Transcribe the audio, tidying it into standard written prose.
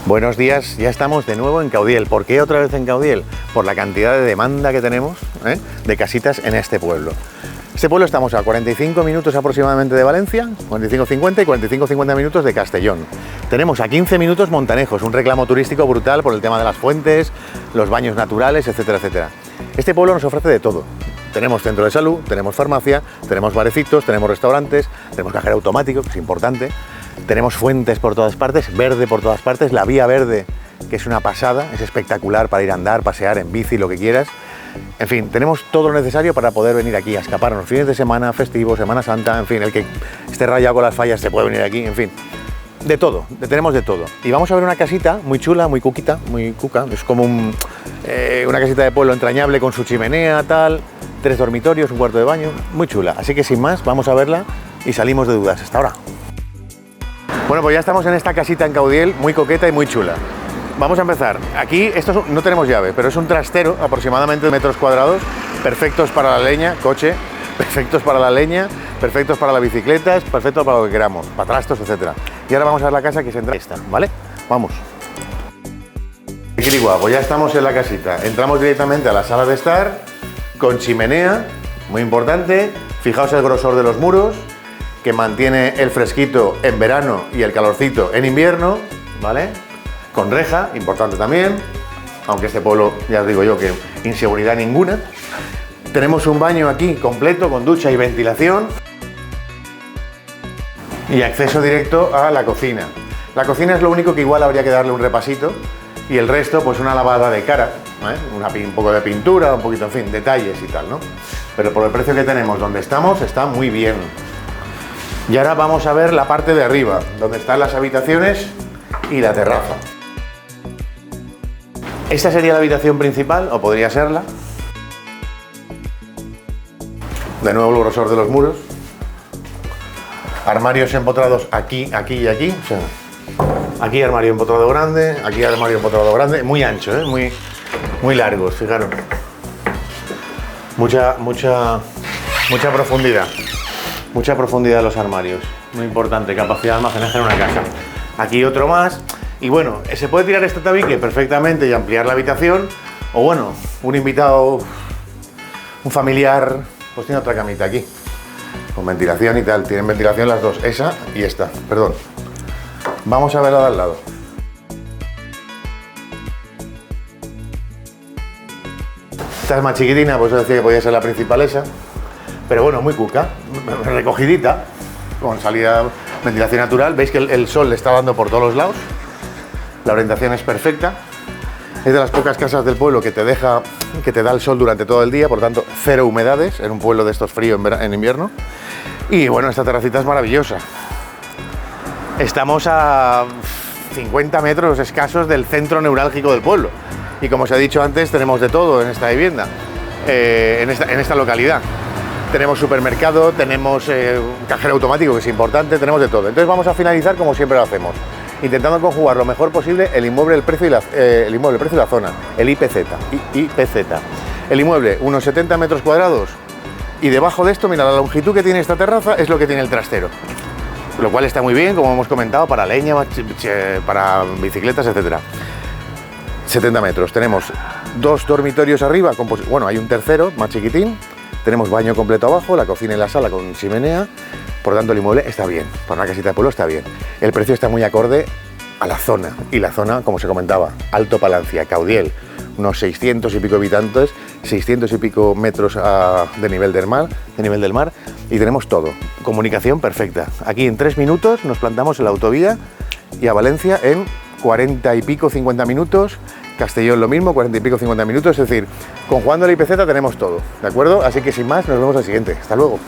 Buenos días, ya estamos de nuevo en Caudiel. ¿Por qué otra vez en Caudiel? Por la cantidad de demanda que tenemos de casitas en este pueblo. Este pueblo estamos a 45 minutos aproximadamente de Valencia, 45-50 y 45-50 minutos de Castellón. Tenemos a 15 minutos Montanejos, un reclamo turístico brutal por el tema de las fuentes, los baños naturales, etcétera, etcétera. Este pueblo nos ofrece de todo. Tenemos centro de salud, tenemos farmacia, tenemos barecitos, tenemos restaurantes, tenemos cajero automático, que es importante. Tenemos fuentes por todas partes, verde por todas partes, la vía verde, que es una pasada, es espectacular para ir a andar, pasear en bici, lo que quieras. En fin, tenemos todo lo necesario para poder venir aquí a escaparnos fines de semana, festivos, Semana Santa, en fin, el que esté rayado con las fallas se puede venir aquí, en fin. De todo, tenemos de todo. Y vamos a ver una casita muy chula, muy cuquita, muy cuca, es como una casita de pueblo entrañable con su chimenea, tal, 3 dormitorios, un cuarto de baño, muy chula. Así que sin más, vamos a verla y salimos de dudas. Hasta ahora. Bueno, pues ya estamos en esta casita en Caudiel, muy coqueta y muy chula. Vamos a empezar. Aquí, no tenemos llave, pero es un trastero aproximadamente de metros cuadrados, perfectos para la leña, coche, perfectos para la leña, perfectos para las bicicletas, perfectos para lo que queramos, para trastos, etc. Y ahora vamos a ver la casa que se entra esta, ¿vale? Vamos. Pues ya estamos en la casita. Entramos directamente a la sala de estar, con chimenea, muy importante. Fijaos el grosor de los muros, que mantiene el fresquito en verano y el calorcito en invierno, ¿vale? Con reja, importante también, aunque este pueblo, ya os digo yo, que inseguridad ninguna. Tenemos un baño aquí completo, con ducha y ventilación. Y acceso directo a la cocina. La cocina es lo único que igual habría que darle un repasito, y el resto, pues una lavada de cara, un poco de pintura, un poquito, en fin, detalles y tal, ¿no? Pero por el precio que tenemos donde estamos, está muy bien. Y ahora vamos a ver la parte de arriba, donde están las habitaciones y la terraza. Esta sería la habitación principal, o podría serla. De nuevo el grosor de los muros. Armarios empotrados aquí, aquí y aquí. O sea, aquí armario empotrado grande, aquí armario empotrado grande. Muy ancho, muy largos, fijaros. Mucha profundidad. Mucha profundidad de los armarios, muy importante, capacidad de almacenaje en una casa. Aquí otro más, y bueno, se puede tirar este tabique perfectamente y ampliar la habitación, o bueno, un invitado, un familiar, pues tiene otra camita aquí, con ventilación y tal. Tienen ventilación las dos, esa y esta, perdón. Vamos a ver la de al lado. Esta es más chiquitina, pues yo decía que podía ser la principal esa. Pero bueno, muy cuca, recogidita, con salida, ventilación natural. Veis que el sol le está dando por todos los lados, la orientación es perfecta. Es de las pocas casas del pueblo que te da el sol durante todo el día, por tanto, cero humedades, en un pueblo de estos fríos en invierno. Y bueno, esta terracita es maravillosa. Estamos a 50 metros escasos del centro neurálgico del pueblo. Y como os he dicho antes, tenemos de todo en esta vivienda, en esta localidad. Tenemos supermercado, tenemos cajero automático, que es importante, tenemos de todo. Entonces vamos a finalizar como siempre lo hacemos, intentando conjugar lo mejor posible el inmueble, el precio y la zona, el IPZ. El inmueble, unos 70 metros cuadrados, y debajo de esto, mira, la longitud que tiene esta terraza es lo que tiene el trastero. Lo cual está muy bien, como hemos comentado, para leña, para bicicletas, etc. 70 metros. Tenemos 2 dormitorios arriba, bueno, hay un tercero más chiquitín. Tenemos baño completo abajo, la cocina y la sala con chimenea. Por tanto, el inmueble está bien. Para una casita de pueblo está bien. El precio está muy acorde a la zona. Y la zona, como se comentaba, Alto Palancia, Caudiel, unos 600 y pico habitantes, 600 y pico metros de nivel del mar, y tenemos todo. Comunicación perfecta. Aquí en 3 minutos nos plantamos en la autovía, y a Valencia en 40 y pico, 50 minutos. Castellón lo mismo, 40 y pico, 50 minutos, es decir, conjugando el IPZ tenemos todo, ¿de acuerdo? Así que sin más, nos vemos al siguiente. Hasta luego.